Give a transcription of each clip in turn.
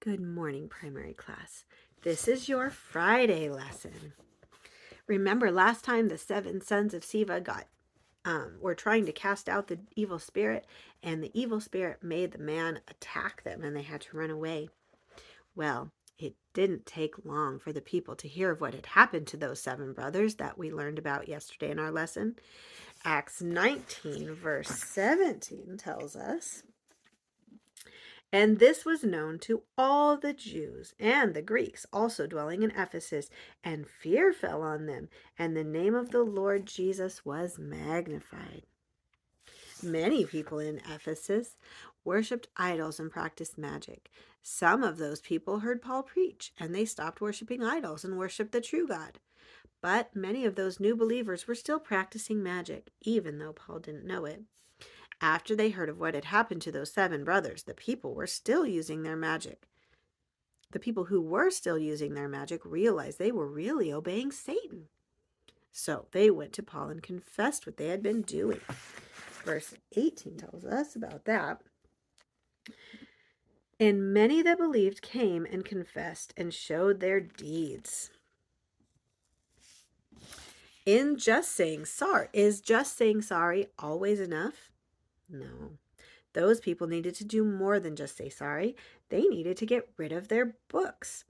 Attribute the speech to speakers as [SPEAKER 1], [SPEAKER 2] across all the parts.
[SPEAKER 1] Good morning, primary class. This is your Friday lesson. Remember last time the 7 sons of Siva were trying to cast out the evil spirit, and the evil spirit made the man attack them and they had to run away. Well, it didn't take long for the people to hear of what had happened to those 7 brothers that we learned about yesterday in our lesson. Acts 19 verse 17 tells us, "And this was known to all the Jews and the Greeks also dwelling in Ephesus, and fear fell on them, and the name of the Lord Jesus was magnified." Many people in Ephesus worshipped idols and practiced magic. Some of those people heard Paul preach, and they stopped worshiping idols and worshiped the true God. But many of those new believers were still practicing magic, even though Paul didn't know it. After they heard of what had happened to those 7 brothers, the people were still using their magic. The people who were still using their magic realized they were really obeying Satan. So they went to Paul and confessed what they had been doing. Verse 18 tells us about that. "And many that believed came and confessed and showed their deeds." Is just saying sorry always enough? No. Those people needed to do more than just say sorry. They needed to get rid of their books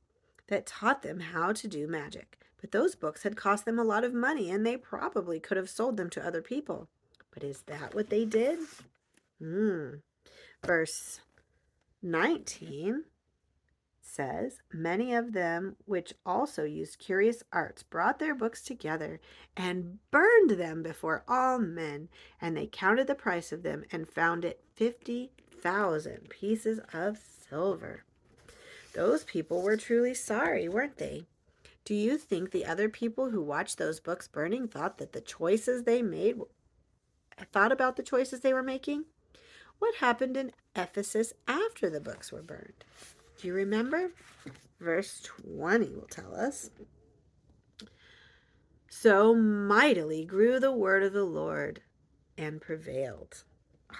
[SPEAKER 1] that taught them how to do magic. But those books had cost them a lot of money, and they probably could have sold them to other people. But is that what they did? Verse 19 says, "Many of them which also used curious arts brought their books together and burned them before all men, and they counted the price of them and found it 50,000 pieces of silver." Those people were truly sorry, weren't they? Do you think the other people who watched those books burning thought about the choices they were making? What happened in Ephesus after the books were burned? Do you remember? Verse 20 will tell us. "So mightily grew the word of the Lord and prevailed."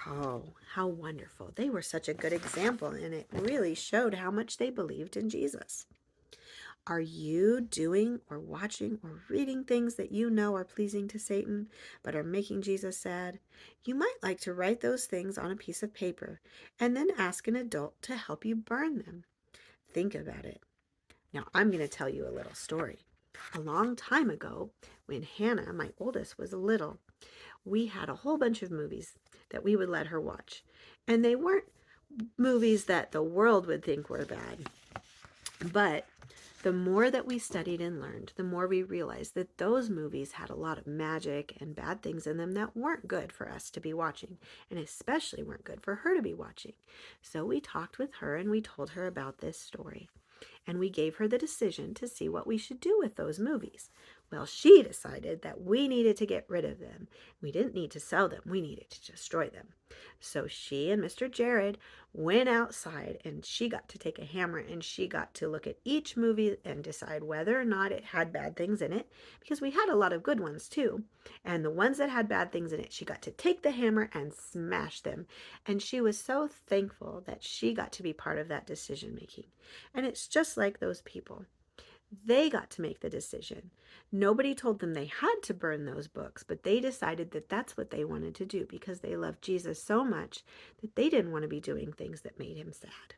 [SPEAKER 1] Oh, how wonderful. They were such a good example, and it really showed how much they believed in Jesus. Are you doing or watching or reading things that you know are pleasing to Satan but are making Jesus sad? You might like to write those things on a piece of paper and then ask an adult to help you burn them. Think about it. Now, I'm going to tell you a little story. A long time ago, when Hannah, my oldest, was little, we had a whole bunch of movies that we would let her watch. And they weren't movies that the world would think were bad. But the more that we studied and learned, the more we realized that those movies had a lot of magic and bad things in them that weren't good for us to be watching, and especially weren't good for her to be watching. So we talked with her and we told her about this story. And we gave her the decision to see what we should do with those movies. Well, she decided that we needed to get rid of them. We didn't need to sell them. We needed to destroy them. So she and Mr. Jared went outside, and she got to take a hammer and she got to look at each movie and decide whether or not it had bad things in it, because we had a lot of good ones too. And the ones that had bad things in it, she got to take the hammer and smash them. And she was so thankful that she got to be part of that decision making. And it's just like those people. They got to make the decision. Nobody told them they had to burn those books, but they decided that that's what they wanted to do because they loved Jesus so much that they didn't want to be doing things that made him sad.